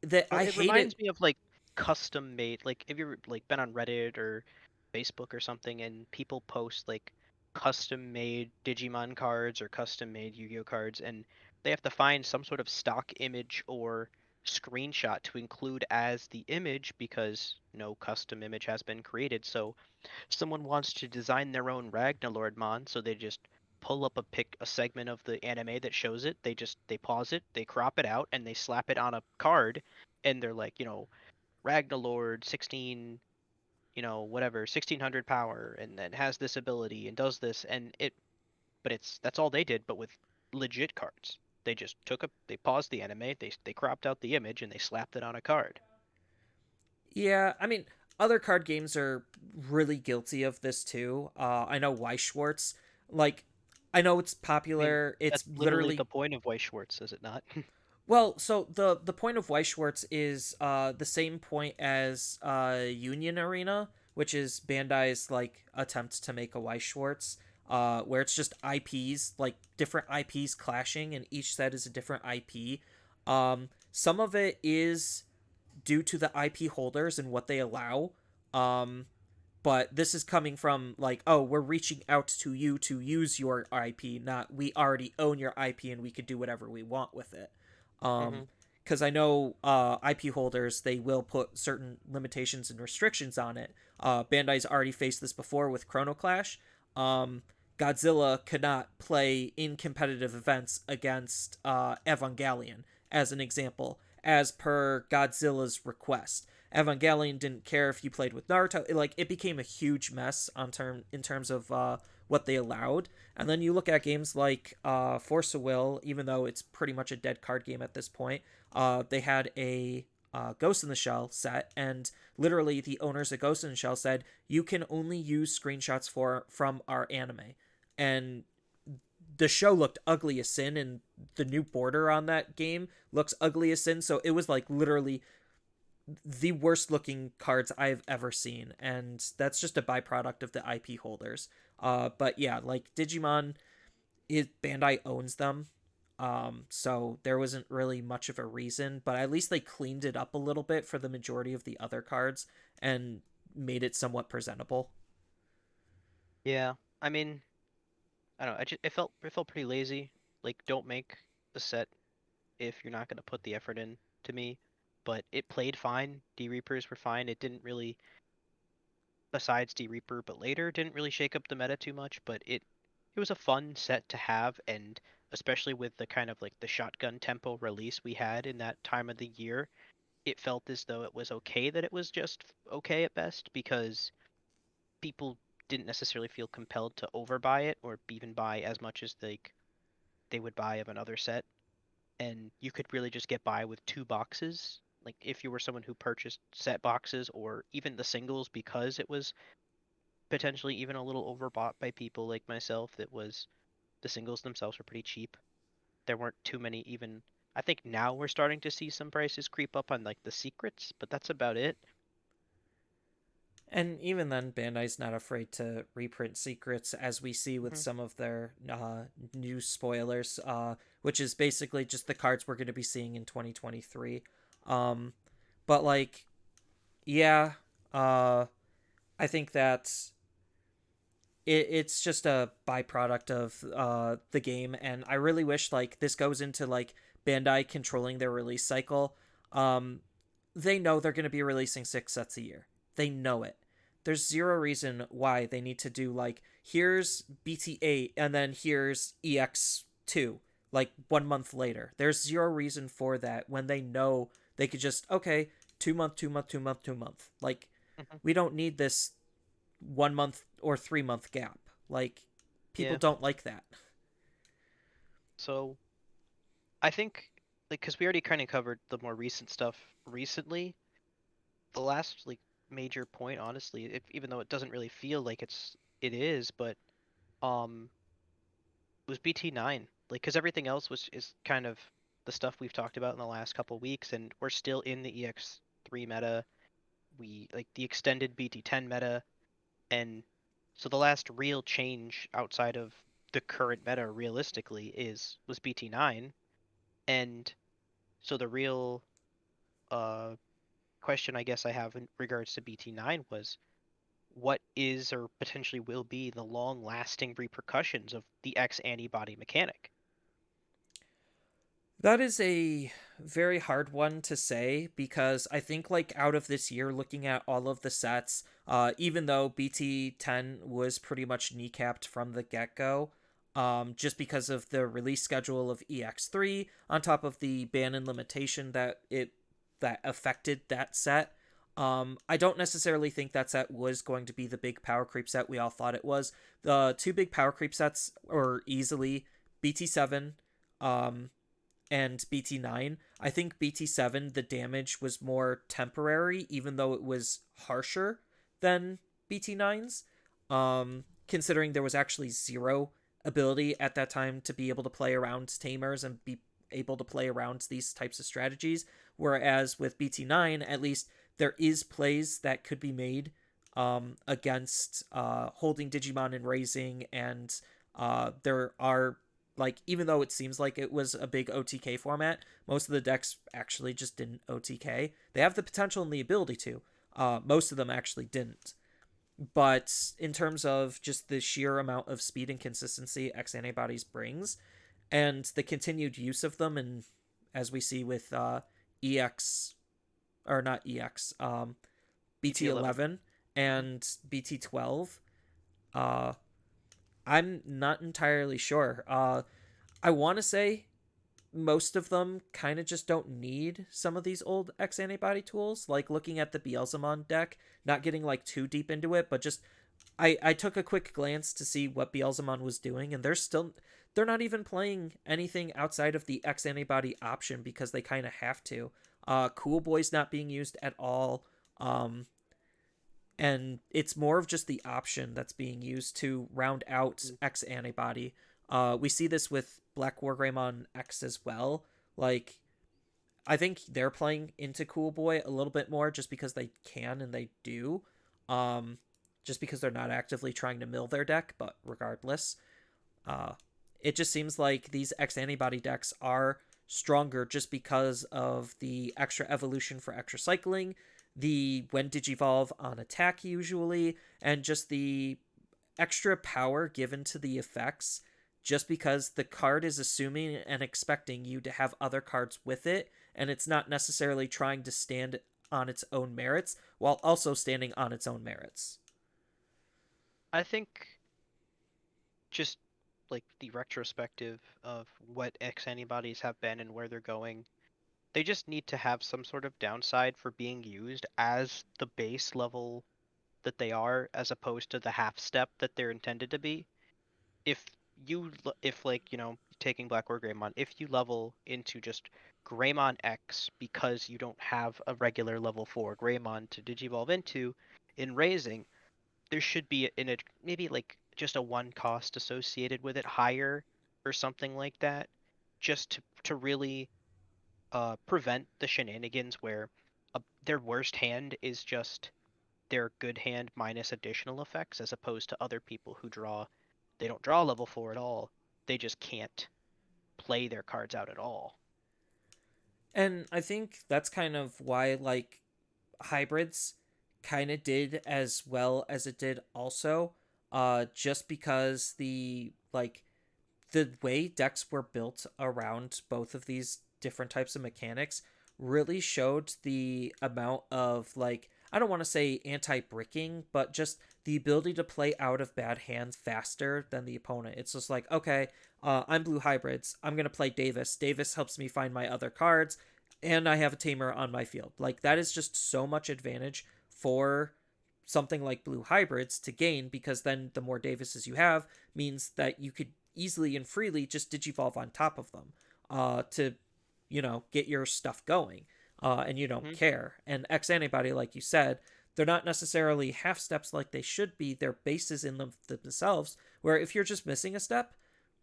that, Well, I it hate it. reminds me of like custom made. Like, have you ever like been on Reddit or Facebook or something, and people post like custom made Digimon cards or custom made Yu-Gi-Oh cards, and they have to find some sort of stock image or screenshot to include as the image because no custom image has been created. So someone wants to design their own Ragnalordmon, so they just pull up a segment of the anime that shows it. They pause it, they crop it out, and they slap it on a card, and they're like, Ragnalord 16, whatever, 1600 power, and then has this ability and does this, but that's all they did, but with legit cards. They paused the anime, they cropped out the image, and they slapped it on a card. Yeah, I mean, other card games are really guilty of this too. I know Weiss Schwartz, like, I know it's I mean, popular. It's that's literally literally the point of Weiss Schwartz, is it not? well, so the point of Weiss Schwartz is the same point as Union Arena, which is Bandai's like attempt to make a Weiss Schwartz, where it's just IPs, like different IPs clashing, and each set is a different IP. Some of it is due to the IP holders and what they allow. Um, but this is coming from like, oh, we're reaching out to you to use your IP, not we already own your IP and we could do whatever we want with it. Hmm. Because I know IP holders, they will put certain limitations and restrictions on it. Bandai's already faced this before with Chrono Clash. Um, Godzilla could not play in competitive events against Evangelion, as an example, as per Godzilla's request. Evangelion didn't care if you played with Naruto. Like it became a huge mess in terms of what they allowed. And then you look at games like Force of Will, even though it's pretty much a dead card game at this point. They had a Ghost in the Shell set, and literally the owners of Ghost in the Shell said you can only use screenshots from our anime, and the show looked ugly as sin, and the new border on that game looks ugly as sin. So it was like literally the worst looking cards I've ever seen, and that's just a byproduct of the IP holders. But yeah, like Digimon, Bandai owns them, so there wasn't really much of a reason. But at least they cleaned it up a little bit for the majority of the other cards and made it somewhat presentable. Yeah, I mean, I don't know. It felt pretty lazy. Like, don't make a set if you're not gonna put the effort in to me. But it played fine. D Reapers were fine. It didn't really, besides D Reaper, but later didn't really shake up the meta too much. But it was a fun set to have, and especially with the kind of like the shotgun tempo release we had in that time of the year, it felt as though it was okay that it was just okay at best because people didn't necessarily feel compelled to overbuy it or even buy as much as they would buy of another set, and you could really just get by with two boxes. Like if you were someone who purchased set boxes or even the singles because it was potentially even a little overbought by people like myself, that was the singles themselves were pretty cheap. There weren't too many even. I think now we're starting to see some prices creep up on like the secrets, but that's about it. And even then, Bandai's not afraid to reprint secrets, as we see with Hmm. some of their new spoilers, which is basically just the cards we're going to be seeing in 2023. Um, but like Yeah, uh, I think that it's just a byproduct of the game, and I really wish like this goes into like Bandai controlling their release cycle. Um, they know they're going to be releasing 6 sets a year. They know it. There's zero reason why they need to do like here's BT8 and then here's EX2 like 1 month later. There's zero reason for that when they know they could just okay 2 month, 2 month, 2 month, 2 month. Like Hmm. we don't need this 1 month or 3 month gap. Like people Yeah. don't like that. So I think like because we already kind of covered the more recent stuff recently. The last like major point, honestly, even though it doesn't really feel like it is, but um was BT9. Like because everything else was is kind of the stuff we've talked about in the last couple weeks, and we're still in the EX3 meta. We like the extended BT10 meta, and so the last real change outside of the current meta realistically is was BT9, and so the real uh question I guess I have in regards to BT9 was what is or potentially will be the long lasting repercussions of the X antibody mechanic? That is a very hard one to say because I think like out of this year looking at all of the sets, even though BT10 was pretty much kneecapped from the get-go, just because of the release schedule of EX3 on top of the ban and limitation that affected that set. I don't necessarily think that set was going to be the big power creep set we all thought it was. The two big power creep sets were easily BT7, um, and BT9. I think BT7, the damage was more temporary, even though it was harsher than BT9's. Considering there was actually zero ability at that time to be able to play around tamers and be able to play around these types of strategies. Whereas with BT9, at least there is plays that could be made against holding Digimon and raising, and there are like even though it seems like it was a big OTK format, most of the decks actually just didn't OTK. They have the potential and the ability to. Most of them actually didn't. But in terms of just the sheer amount of speed and consistency X antibodies brings, and the continued use of them, and as we see with EX or not EX, BT11. BT11 Hmm. and BT12, uh, I'm not entirely sure. I want to say most of them kind of just don't need some of these old X antibody tools. Like looking at the Beelzemon deck, not getting like too deep into it, but just I took a quick glance to see what Beelzemon was doing, and they're not even playing anything outside of the X antibody option because they kind of have to. Cool Boy's not being used at all. Um, and it's more of just the option that's being used to round out X antibody. We see this with Black Wargreymon X as well. Like, I think they're playing into Cool Boy a little bit more just because they can and they do. Um, just because they're not actively trying to mill their deck, but regardless, uh, it just seems like these X antibody decks are stronger just because of the extra evolution for extra cycling, the when digivolve on attack usually, and just the extra power given to the effects just because the card is assuming and expecting you to have other cards with it, and it's not necessarily trying to stand on its own merits while also standing on its own merits. I think just like the retrospective of what X antibodies have been and where they're going, they just need to have some sort of downside for being used as the base level that they are, as opposed to the half step that they're intended to be. If if like taking Black or Greymon, if you level into just Greymon X because you don't have a regular level 4 Greymon to digivolve into in raising, there should be in it maybe like just a one cost associated with it higher or something like that, just to really prevent the shenanigans where their worst hand is just their good hand minus additional effects, as opposed to other people who they don't draw level 4 at all. They just can't play their cards out at all. And I think that's kind of why, like, hybrids kind of did as well as it did also, just because the way decks were built around both of these different types of mechanics really showed the amount of like, I don't want to say anti-bricking, but just the ability to play out of bad hands faster than the opponent. It's just like, okay, I'm blue hybrids. I'm gonna play Davis. Davis helps me find my other cards, and I have a tamer on my field. Like that is just so much advantage for something like blue hybrids to gain, because then the more Davises you have means that you could easily and freely just digivolve on top of them to, get your stuff going. And you don't Hmm. care. And X antibody, like you said, they're not necessarily half steps like they should be. They're bases in themselves, where if you're just missing a step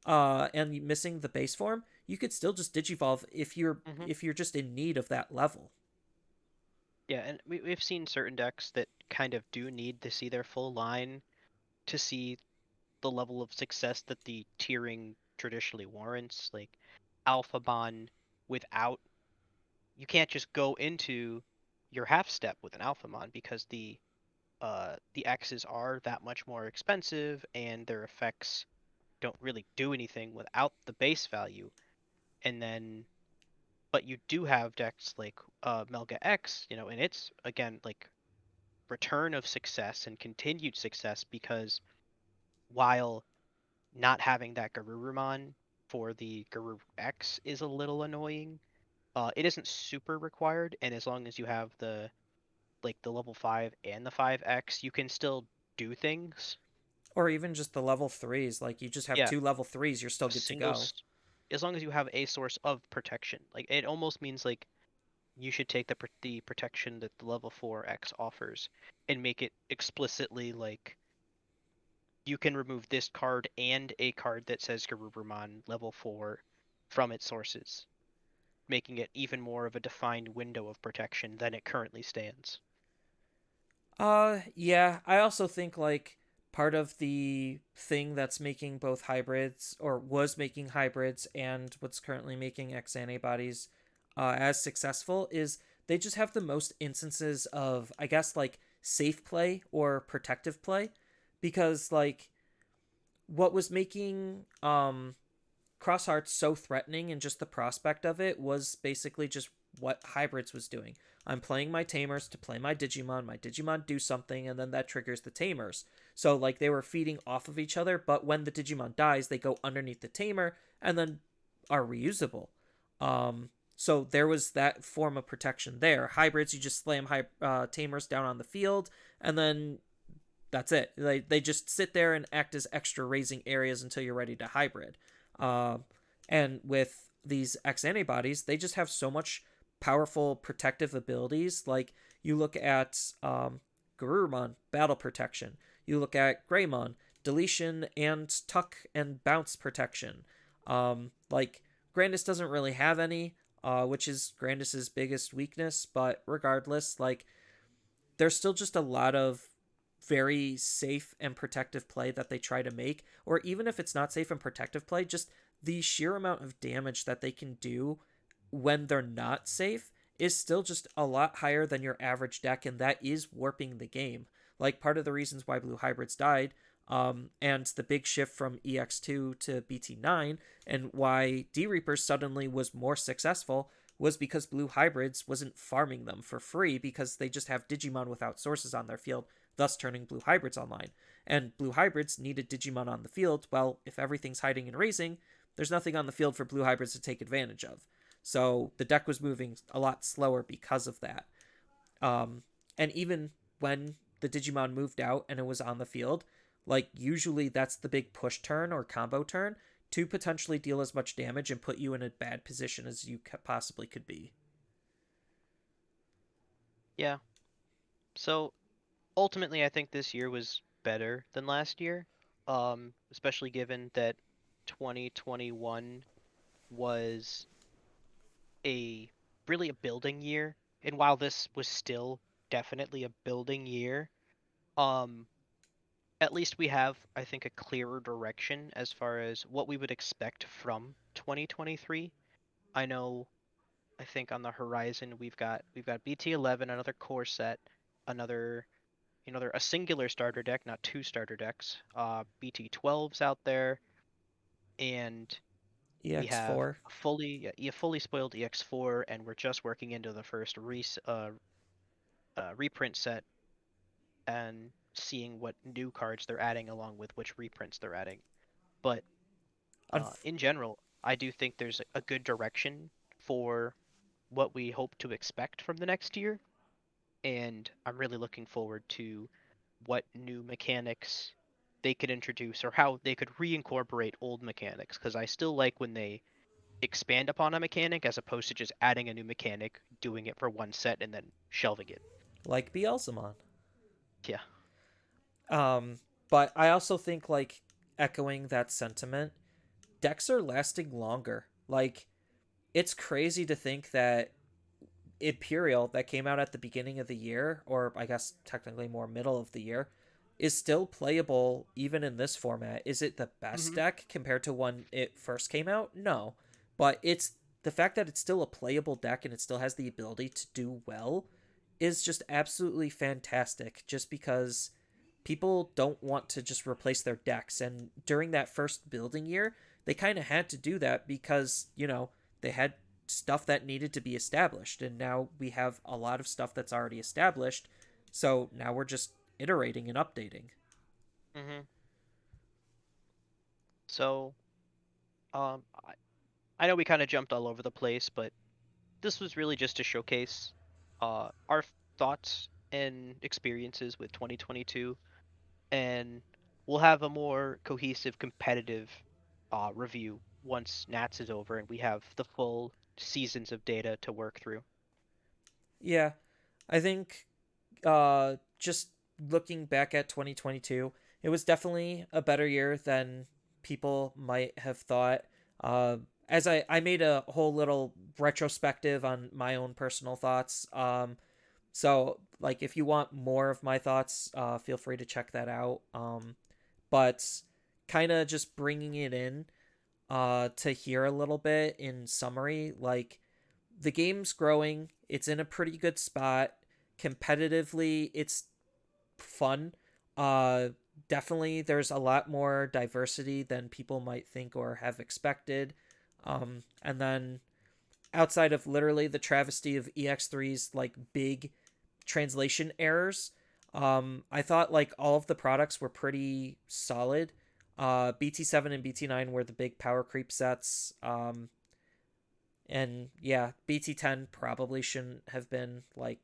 and missing the base form, you could still just digivolve if you're Hmm. if you're just in need of that level. Yeah, and we've seen certain decks that kind of do need to see their full line to see the level of success that the tiering traditionally warrants. Like Alpha Bond without you can't just go into your half step with an Alphamon because the X's are that much more expensive and their effects don't really do anything without the base value. And then but you do have decks like Melga X, and it's again like return of success and continued success because while not having that Garurumon for the Garuru X is a little annoying. It isn't super required, and as long as you have the level 5 and the 5X, you can still do things. Or even just the level threes. Like you just have Yeah, two level threes, you're still a good to single go. as long as you have a source of protection. Like it almost means like you should take the protection that the level 4X offers and make it explicitly like you can remove this card and a card that says Garurumon level 4 from its sources, making it even more of a defined window of protection than it currently stands. Yeah, I also think like part of the thing that's making both hybrids, or was making hybrids, and what's currently making X antibodies as successful is they just have the most instances of, I guess, like safe play or protective play, because like what was making Crosshearts so threatening, and just the prospect of it was basically just what Hybrids was doing. I'm playing my Tamers to play my Digimon do something, and then that triggers the Tamers. So, like, they were feeding off of each other, but when the Digimon dies, they go underneath the Tamer and then are reusable. So there was that form of protection there. Hybrids, you just slam Tamers down on the field, and then that's it. They just sit there and act as extra raising areas until you're ready to hybrid. Um, and with these X antibodies, they just have so much powerful protective abilities. Like you look at Garurumon, battle protection. You look at Greymon, deletion and tuck and bounce protection. Like Grandis doesn't really have any, which is Grandis's biggest weakness. But regardless, like there's still just a lot of very safe and protective play that they try to make, or even if it's not safe and protective play, just the sheer amount of damage that they can do when they're not safe is still just a lot higher than your average deck, and that is warping the game. Like part of the reasons why blue hybrids died, and the big shift from EX2 to BT9, and why D Reapers suddenly was more successful, was because blue hybrids wasn't farming them for free because they just have Digimon without sources on their field, thus turning blue hybrids online. And blue hybrids needed Digimon on the field. Well, if everything's hiding and raising, there's nothing on the field for blue hybrids to take advantage of. So the deck was moving a lot slower because of that. And even when the Digimon moved out and it was on the field, like usually that's the big push turn or combo turn to potentially deal as much damage and put you in a bad position as you possibly could be. Yeah. So ultimately, I think this year was better than last year, especially given that 2021 was a really a building year. And while this was still definitely a building year, um, at least we have, I think, a clearer direction as far as what we would expect from 2023. I know I think on the horizon we've got BT11, another core set, another a singular starter deck, not two starter decks. BT12's out there, and we have EX4. a fully spoiled EX4, and we're just working into the first reprint set and seeing what new cards they're adding along with which reprints they're adding. But Unf- in general, I do think there's a good direction for what we hope to expect from the next year, and I'm really looking forward to what new mechanics they could introduce or how they could reincorporate old mechanics because I still like when they expand upon a mechanic as opposed to just adding a new mechanic, doing it for one set and then shelving it. like Beelzemon. Yeah. Um, but I also think, like, echoing that sentiment, decks are lasting longer. Like, it's crazy to think that Imperial, that came out at the beginning of the year, or I guess technically more middle of the year, is still playable even in this format. Is it the best Hmm. deck compared to when it first came out? No. But it's the fact that it's still a playable deck and it still has the ability to do well is just absolutely fantastic just because people don't want to just replace their decks. And during that first building year, they kind of had to do that because, they had stuff that needed to be established. And now we have a lot of stuff that's already established. So now we're just iterating and updating. Hmm. So, I know we kind of jumped all over the place, but this was really just to showcase our thoughts and experiences with 2022, and we'll have a more cohesive, competitive review once Nats is over and we have the full seasons of data to work through. Yeah, I think just looking back at 2022, it was definitely a better year than people might have thought. Uh, as I made a whole little retrospective on my own personal thoughts. So, like, if you want more of my thoughts, feel free to check that out. But kind of just bringing it in to hear a little bit in summary, like, the game's growing. It's in a pretty good spot. Competitively, it's fun. Uh, Definitely, there's a lot more diversity than people might think or have expected. And then outside of literally the travesty of EX3's like big translation errors, I thought like all of the products were pretty solid. BT7 and BT9 were the big power creep sets. And yeah, BT10 probably shouldn't have been like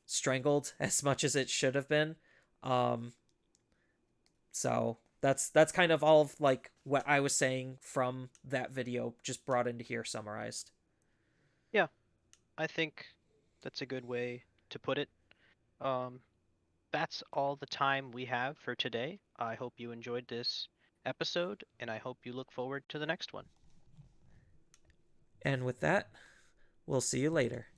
strangled as much as it should have been. Um, so that's kind of all of like what I was saying from that video, just brought into here summarized. Yeah, I think that's a good way to put it. Um, that's all the time we have for today. I hope you enjoyed this episode, and I hope you look forward to the next one. And with that, we'll see you later.